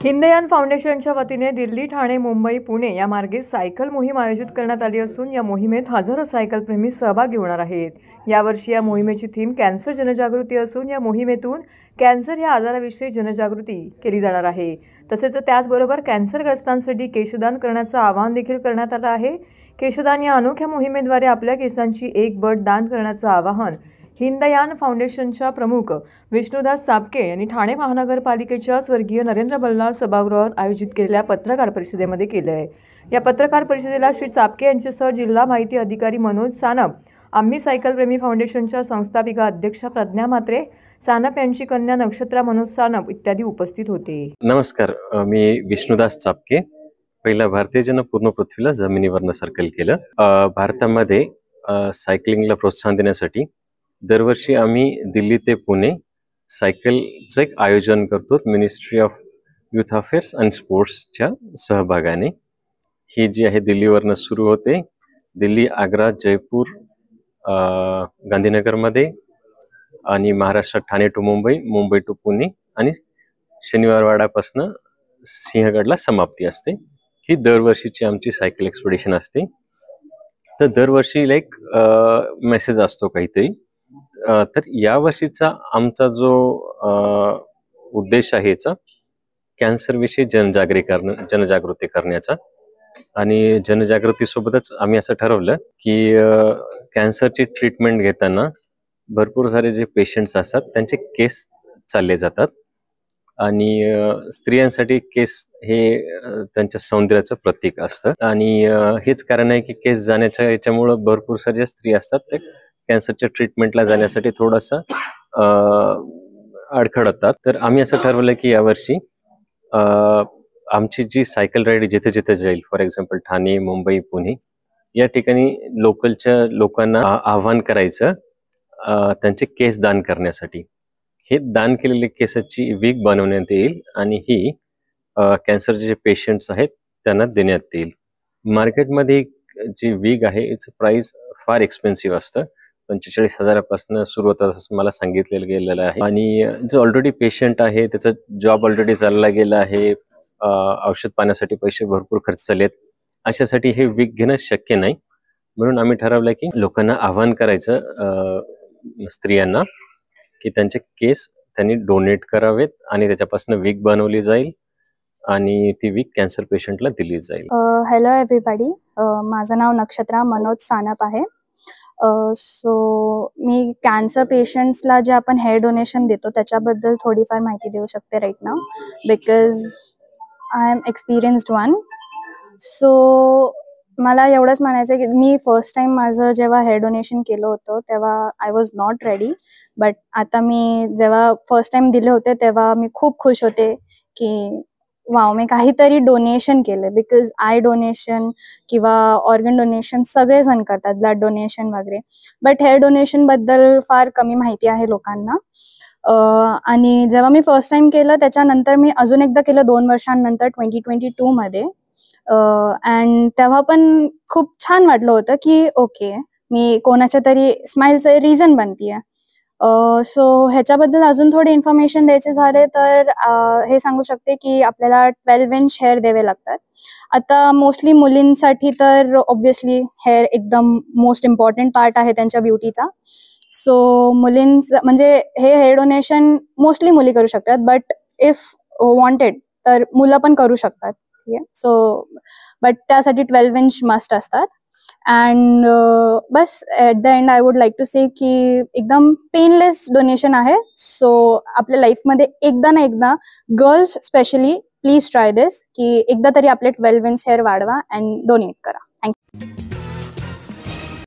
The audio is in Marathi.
हिंदयान फाउंडेशनच्या वतीने दिल्ली, ठाणे, मुंबई, पुणे या मार्गे सायकल मोहीम आयोजित करण्यात आली असून या मोहिमेत हजारो सायकलप्रेमी सहभागी होणार आहेत. यावर्षी या मोहिमेची थीम कॅन्सर जनजागृती असून या मोहिमेतून कॅन्सर या आजाराविषयी जनजागृती केली जाणार आहे. तसेच त्याचबरोबर कॅन्सरग्रस्तांसाठी केशदान करण्याचं आवाहन देखील करण्यात आलं आहे. केशदान या अनोख्या मोहिमेद्वारे आपल्या केसांची एक बट दान करण्याचं आवाहन हिंदयान फाउंडेशनच्या प्रमुख विष्णुदास चापके यांनी ठाणे महानगरपालिकेच्या स्वर्गीय नरेंद्र बल्लाळ सभागृहात आयोजित केलेल्या पत्रकार परिषदेमध्ये केलं आहे. या पत्रकार परिषदेला श्री चापके यांच्यासह जिल्हा माहिती अधिकारी मनोज सानप, आम्ही सायकलप्रेमी फाउंडेशनच्या संस्थापिका अध्यक्षा प्रज्ञा म्हात्रे, सानप यांची कन्या नक्षत्रा मनोज सानप इत्यादी उपस्थित होते. नमस्कार, मी विष्णुदास चापके. पहिला भारतीय जन पूर्ण पृथ्वीला जमिनीवरनं सर्कल केलं. भारतामध्ये सायकलिंगला प्रोत्साहन देण्यासाठी दरवर्षी आम्ही दिल्ली ते पुणे सायकलचं एक आयोजन करतो ministry of youth affairs and स्पोर्ट्सच्या सहभागाने. ही जी आहे दिल्लीवरनं सुरू होते. दिल्ली, आग्रा, जयपूर, गांधीनगरमध्ये आणि महाराष्ट्रात ठाणे टू मुंबई, मुंबई टू पुणे आणि शनिवारवाडापासनं सिंहगडला समाप्ती असते. ही दरवर्षीची आमची सायकल एक्सपिडिशन असते. तर दरवर्षी एक मेसेज असतो काहीतरी. तर यावर्षीचा आमचा जो उद्देश आहे याचा कॅन्सरविषयी जनजागृती करण्याचा. आणि जनजागृतीसोबतच आम्ही असं ठरवलं की कॅन्सरची ट्रीटमेंट घेताना भरपूर सारे जे पेशंट्स असतात त्यांचे केस चालले जातात. आणि स्त्रियांसाठी केस हे त्यांच्या सौंदर्याचं प्रतीक असतं. आणि हेच कारण आहे की केस जाण्याच्या याच्यामुळं भरपूर साऱ्या स्त्री असतात ते कॅन्सरच्या ट्रीटमेंटला जाण्यासाठी थोडंसं अडखळतात. तर आम्ही असं ठरवलं की यावर्षी आमची जी सायकल राईड जिथे जिथे जाईल, फॉर एक्झाम्पल ठाणे, मुंबई, पुणे या ठिकाणी लोकलच्या लोकांना आव्हान करायचं त्यांचे केस दान करण्यासाठी. हे दान केलेले केसाची वीग बनवण्यात येईल आणि ही कॅन्सरचे जे पेशंट्स आहेत त्यांना देण्यात येईल. मार्केटमध्ये जी वीग आहे याचं प्राइस फार एक्सपेन्सिव्ह असतं. 45,000पासून सुरू होतात असं मला सांगितलेलं गेलेलं आहे. आणि जो ऑलरेडी पेशंट आहे त्याचा जॉब ऑलरेडी चालला गेला आहे, औषध पाण्यासाठी पैसे भरपूर खर्च झालेत, अशासाठी हे वीग घेणं शक्य नाही. म्हणून आम्ही ठरवलं की लोकांना आव्हान करायचं स्त्रियांना की त्यांचे केस त्यांनी डोनेट करावेत आणि त्याच्यापासून वीग बनवली जाईल आणि ती वीग कॅन्सर पेशंटला दिली जाईल. हॅलो एव्हरीबडी, माझं नाव नक्षत्रा मनोज सानप आहे. सो मी कॅन्सर पेशंट्सला जे आपण हेअर डोनेशन देतो त्याच्याबद्दल थोडीफार माहिती देऊ शकते right now, because I am experienced one. So मला एवढंच म्हणायचं आहे की मी फर्स्ट टाइम माझं जेव्हा हेअर डोनेशन केलं होतं तेव्हा I was not ready. But आता मी जेव्हा फर्स्ट टाइम दिले होते तेव्हा मी खूप खुश होते की वाव, मी काहीतरी डोनेशन केलं. बिकॉज आय डोनेशन किंवा ऑर्गन डोनेशन सगळेजण करतात, ब्लड डोनेशन वगैरे. बट हेअर डोनेशन बद्दल फार कमी माहिती आहे लोकांना. आणि जेव्हा मी फर्स्ट टाइम केलं त्याच्यानंतर मी अजून एकदा केलं 2 वर्षांनंतर 2022 मध्ये. अँड तेव्हा पण खूप छान वाटलं होतं की ओके, मी कोणाच्या तरी स्माइलचं रिझन बनतीये. सो ह्याच्याबद्दल अजून थोडी इन्फॉर्मेशन द्यायचे झाले तर हे सांगू शकते की आपल्याला 12 इंच हेअर द्यावे लागतात. आता मोस्टली मुलींसाठी तर ऑब्व्हियसली हेअर एकदम मोस्ट इम्पॉर्टंट पार्ट आहे त्यांच्या ब्युटीचा. सो मुलींचं म्हणजे हे हेअर डोनेशन मोस्टली मुली करू शकतात, बट इफ वॉन्टेड तर मुलं पण करू शकतात. सो बट त्यासाठी 12 इंच मस्ट असतात. अँड बस at the end I would like to say की एकदम पेनलेस डोनेशन आहे. सो आपल्या लाईफमध्ये एकदा ना एकदा गर्ल्स स्पेशली प्लीज ट्राय दिस की एकदा तरी आपले 12 इंच हेअर वाढवा अँड डोनेट करा.